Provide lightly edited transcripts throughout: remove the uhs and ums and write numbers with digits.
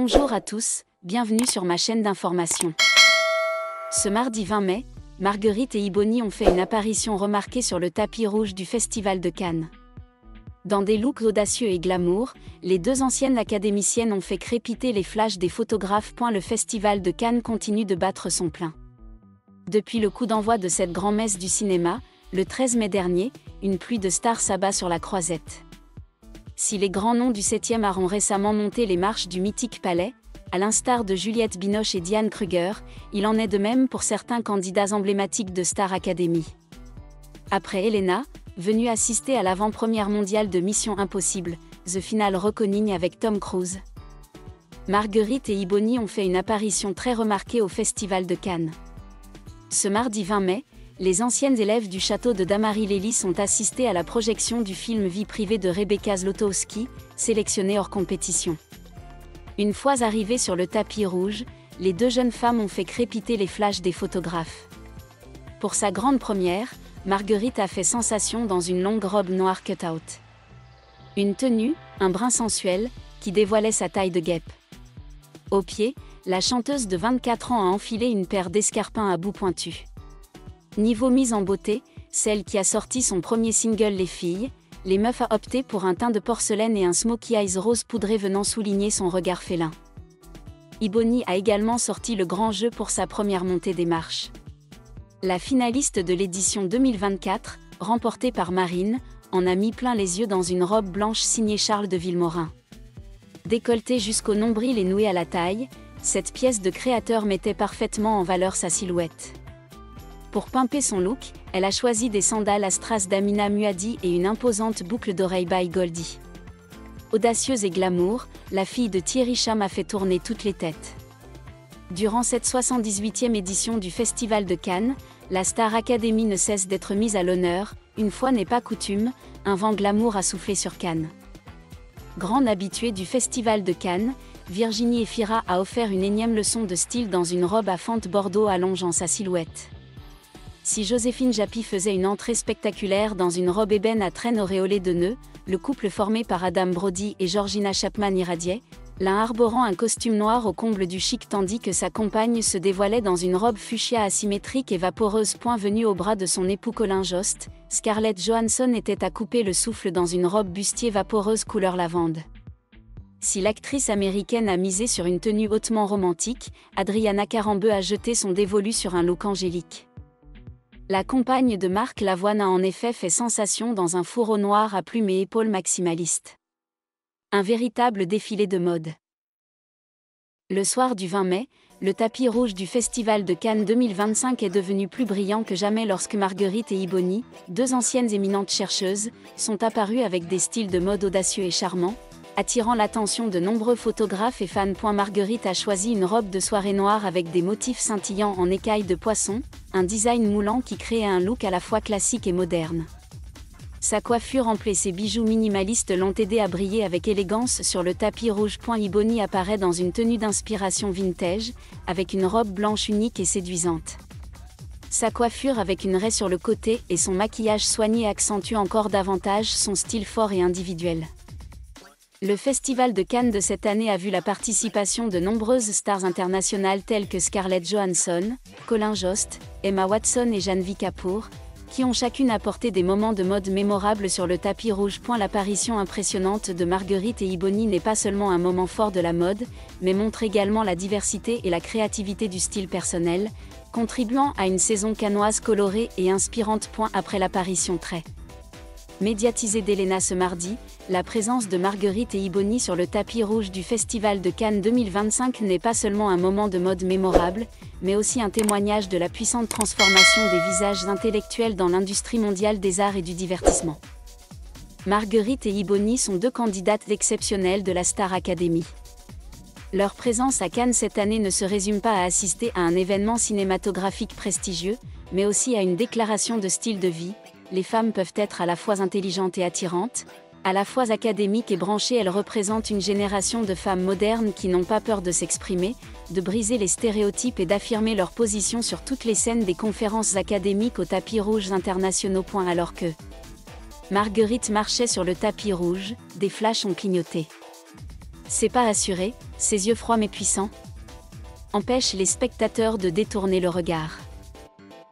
Bonjour à tous, bienvenue sur ma chaîne d'information. Ce mardi 20 mai, Marguerite et Ibony ont fait une apparition remarquée sur le tapis rouge du Festival de Cannes. Dans des looks audacieux et glamour, les deux anciennes académiciennes ont fait crépiter les flashs des photographes. Le Festival de Cannes continue de battre son plein. Depuis le coup d'envoi de cette grand-messe du cinéma, le 13 mai dernier, une pluie de stars s'abat sur la Croisette. Si les grands noms du 7e art ont récemment monté les marches du mythique palais, à l'instar de Juliette Binoche et Diane Kruger, il en est de même pour certains candidats emblématiques de Star Academy. Après Elena, venue assister à l'avant-première mondiale de Mission Impossible, The Final Reckoning avec Tom Cruise, Marguerite et Ibony ont fait une apparition très remarquée au Festival de Cannes. Ce mardi 20 mai, les anciennes élèves du château de Damary-Lélis ont assisté à la projection du film Vie privée de Rebecca Zlotowski, sélectionnée hors compétition. Une fois arrivées sur le tapis rouge, les deux jeunes femmes ont fait crépiter les flashs des photographes. Pour sa grande première, Marguerite a fait sensation dans une longue robe noire cut-out. Une tenue, un brin sensuel, qui dévoilait sa taille de guêpe. Au pied, la chanteuse de 24 ans a enfilé une paire d'escarpins à bout pointu. Niveau mise en beauté, celle qui a sorti son premier single Les filles, les meufs a opté pour un teint de porcelaine et un smokey eyes rose poudré venant souligner son regard félin. Ibony a également sorti le grand jeu pour sa première montée des marches. La finaliste de l'édition 2024, remportée par Marine, en a mis plein les yeux dans une robe blanche signée Charles de Vilmorin. Décolletée jusqu'au nombril et nouée à la taille, cette pièce de créateur mettait parfaitement en valeur sa silhouette. Pour pimper son look, elle a choisi des sandales à strass d'Amina Muaddi et une imposante boucle d'oreille by Goldie. Audacieuse et glamour, la fille de Thierry Cham a fait tourner toutes les têtes. Durant cette 78e édition du Festival de Cannes, la Star Academy ne cesse d'être mise à l'honneur, une fois n'est pas coutume, un vent glamour a soufflé sur Cannes. Grande habituée du Festival de Cannes, Virginie Efira a offert une énième leçon de style dans une robe à fente bordeaux allongeant sa silhouette. Si Joséphine Japy faisait une entrée spectaculaire dans une robe ébène à traîne auréolée de nœuds, le couple formé par Adam Brody et Georgina Chapman irradiait, l'un arborant un costume noir au comble du chic tandis que sa compagne se dévoilait dans une robe fuchsia asymétrique et vaporeuse. Venue au bras de son époux Colin Jost, Scarlett Johansson était à couper le souffle dans une robe bustier vaporeuse couleur lavande. Si l'actrice américaine a misé sur une tenue hautement romantique, Adriana Carambeu a jeté son dévolu sur un look angélique. La compagne de Marc Lavoine a en effet fait sensation dans un fourreau noir à plumes et épaules maximalistes. Un véritable défilé de mode. Le soir du 20 mai, le tapis rouge du Festival de Cannes 2025 est devenu plus brillant que jamais lorsque Marguerite et Ibony, deux anciennes éminentes chercheuses, sont apparues avec des styles de mode audacieux et charmants, attirant l'attention de nombreux photographes et fans. Marguerite a choisi une robe de soirée noire avec des motifs scintillants en écailles de poisson, un design moulant qui créait un look à la fois classique et moderne. Sa coiffure ample et ses bijoux minimalistes l'ont aidé à briller avec élégance sur le tapis rouge. Ibony apparaît dans une tenue d'inspiration vintage, avec une robe blanche unique et séduisante. Sa coiffure avec une raie sur le côté et son maquillage soigné accentuent encore davantage son style fort et individuel. Le Festival de Cannes de cette année a vu la participation de nombreuses stars internationales telles que Scarlett Johansson, Colin Jost, Emma Watson et Janhvi Kapoor, qui ont chacune apporté des moments de mode mémorables sur le tapis rouge. L'apparition impressionnante de Marguerite et Ibony n'est pas seulement un moment fort de la mode, mais montre également la diversité et la créativité du style personnel, contribuant à une saison cannoise colorée et inspirante. Après l'apparition très médiatisée d'Elena ce mardi, la présence de Marguerite et Ibony sur le tapis rouge du Festival de Cannes 2025 n'est pas seulement un moment de mode mémorable, mais aussi un témoignage de la puissante transformation des visages intellectuels dans l'industrie mondiale des arts et du divertissement. Marguerite et Ibony sont deux candidates exceptionnelles de la Star Academy. Leur présence à Cannes cette année ne se résume pas à assister à un événement cinématographique prestigieux, mais aussi à une déclaration de style de vie. Les femmes peuvent être à la fois intelligentes et attirantes, à la fois académiques et branchées. Elles représentent une génération de femmes modernes qui n'ont pas peur de s'exprimer, de briser les stéréotypes et d'affirmer leur position sur toutes les scènes des conférences académiques aux tapis rouges internationaux. Alors que Marguerite marchait sur le tapis rouge, des flashs ont clignoté. C'est pas assuré, ses yeux froids mais puissants empêchent les spectateurs de détourner le regard.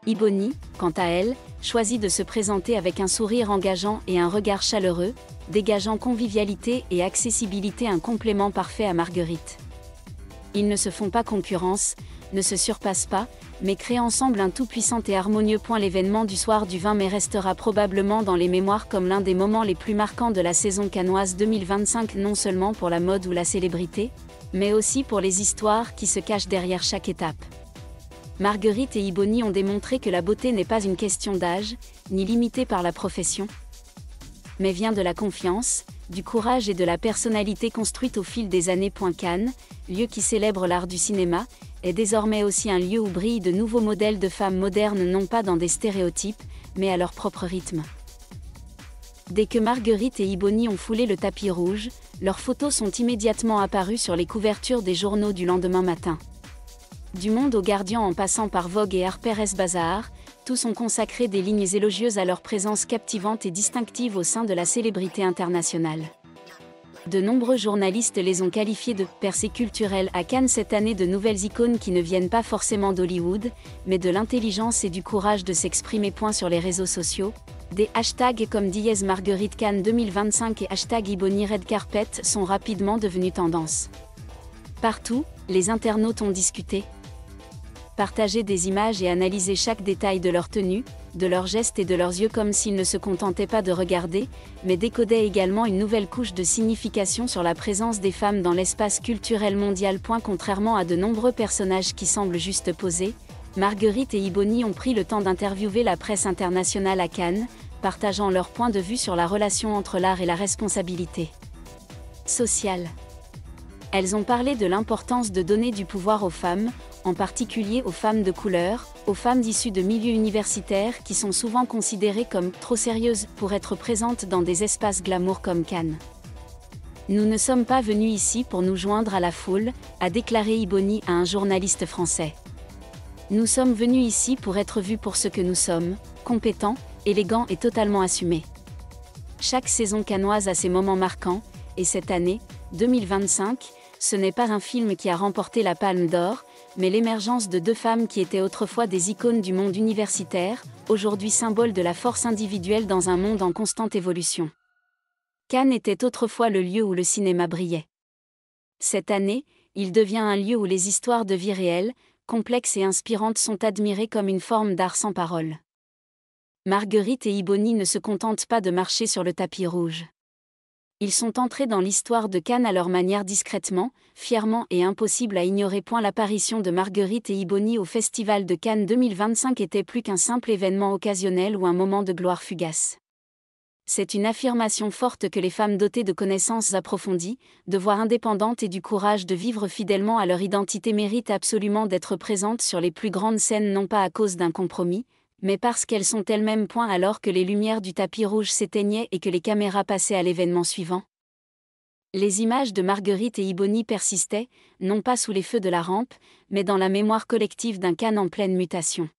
Iboni, quant à elle, choisit de se présenter avec un sourire engageant et un regard chaleureux, dégageant convivialité et accessibilité, un complément parfait à Marguerite. Ils ne se font pas concurrence, ne se surpassent pas, mais créent ensemble un tout-puissant et harmonieux point. L'événement du soir du 20 mai restera probablement dans les mémoires comme l'un des moments les plus marquants de la saison cannoise 2025, non seulement pour la mode ou la célébrité, mais aussi pour les histoires qui se cachent derrière chaque étape. Marguerite et Iboni ont démontré que la beauté n'est pas une question d'âge, ni limitée par la profession, mais vient de la confiance, du courage et de la personnalité construite au fil des années. Cannes, lieu qui célèbre l'art du cinéma, est désormais aussi un lieu où brillent de nouveaux modèles de femmes modernes, non pas dans des stéréotypes, mais à leur propre rythme. Dès que Marguerite et Iboni ont foulé le tapis rouge, leurs photos sont immédiatement apparues sur les couvertures des journaux du lendemain matin. Du Monde au Guardian en passant par Vogue et Harper's Bazaar, tous ont consacré des lignes élogieuses à leur présence captivante et distinctive au sein de la célébrité internationale. De nombreux journalistes les ont qualifiées de « percées culturelles » à Cannes cette année, de nouvelles icônes qui ne viennent pas forcément d'Hollywood, mais de l'intelligence et du courage de s'exprimer. Sur les réseaux sociaux, des hashtags comme #Marguerite Cannes 2025 et #Iboni Red Carpet sont rapidement devenus tendance. Partout, les internautes ont discuté, partagé des images et analysé chaque détail de leur tenue, de leurs gestes et de leurs yeux, comme s'ils ne se contentaient pas de regarder, mais décodaient également une nouvelle couche de signification sur la présence des femmes dans l'espace culturel mondial. Contrairement à de nombreux personnages qui semblent juste posés, Marguerite et Iboni ont pris le temps d'interviewer la presse internationale à Cannes, partageant leur point de vue sur la relation entre l'art et la responsabilité sociale. Elles ont parlé de l'importance de donner du pouvoir aux femmes, en particulier aux femmes de couleur, aux femmes issues de milieux universitaires qui sont souvent considérées comme trop sérieuses pour être présentes dans des espaces glamour comme Cannes. Nous ne sommes pas venus ici pour nous joindre à la foule, a déclaré Iboni à un journaliste français. Nous sommes venus ici pour être vus pour ce que nous sommes, compétents, élégants et totalement assumés. Chaque saison cannoise a ses moments marquants, et cette année, 2025, ce n'est pas un film qui a remporté la Palme d'Or, mais l'émergence de deux femmes qui étaient autrefois des icônes du monde universitaire, aujourd'hui symboles de la force individuelle dans un monde en constante évolution. Cannes était autrefois le lieu où le cinéma brillait. Cette année, il devient un lieu où les histoires de vie réelles, complexes et inspirantes sont admirées comme une forme d'art sans parole. Marguerite et Iboni ne se contentent pas de marcher sur le tapis rouge. Ils sont entrés dans l'histoire de Cannes à leur manière, discrètement, fièrement et impossible à ignorer. L'apparition de Marguerite et Iboni au Festival de Cannes 2025 était plus qu'un simple événement occasionnel ou un moment de gloire fugace. C'est une affirmation forte que les femmes dotées de connaissances approfondies, de voix indépendantes et du courage de vivre fidèlement à leur identité méritent absolument d'être présentes sur les plus grandes scènes, non pas à cause d'un compromis, mais parce qu'elles sont elles-mêmes. Alors que les lumières du tapis rouge s'éteignaient et que les caméras passaient à l'événement suivant, les images de Marguerite et Iboni persistaient, non pas sous les feux de la rampe, mais dans la mémoire collective d'un Cannes en pleine mutation.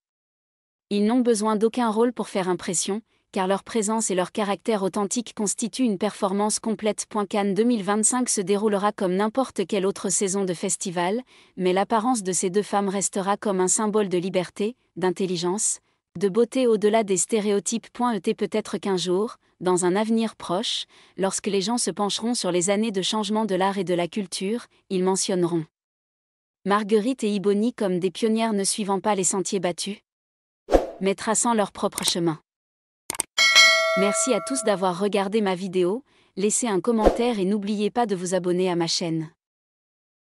Ils n'ont besoin d'aucun rôle pour faire impression, car leur présence et leur caractère authentique constituent une performance complète. Cannes 2025 se déroulera comme n'importe quelle autre saison de festival, mais l'apparence de ces deux femmes restera comme un symbole de liberté, d'intelligence, de beauté au-delà des stéréotypes. Peut-être qu'un jour, dans un avenir proche, lorsque les gens se pencheront sur les années de changement de l'art et de la culture, ils mentionneront Marguerite et Iboni comme des pionnières ne suivant pas les sentiers battus, mais traçant leur propre chemin. Merci à tous d'avoir regardé ma vidéo, laissez un commentaire et n'oubliez pas de vous abonner à ma chaîne.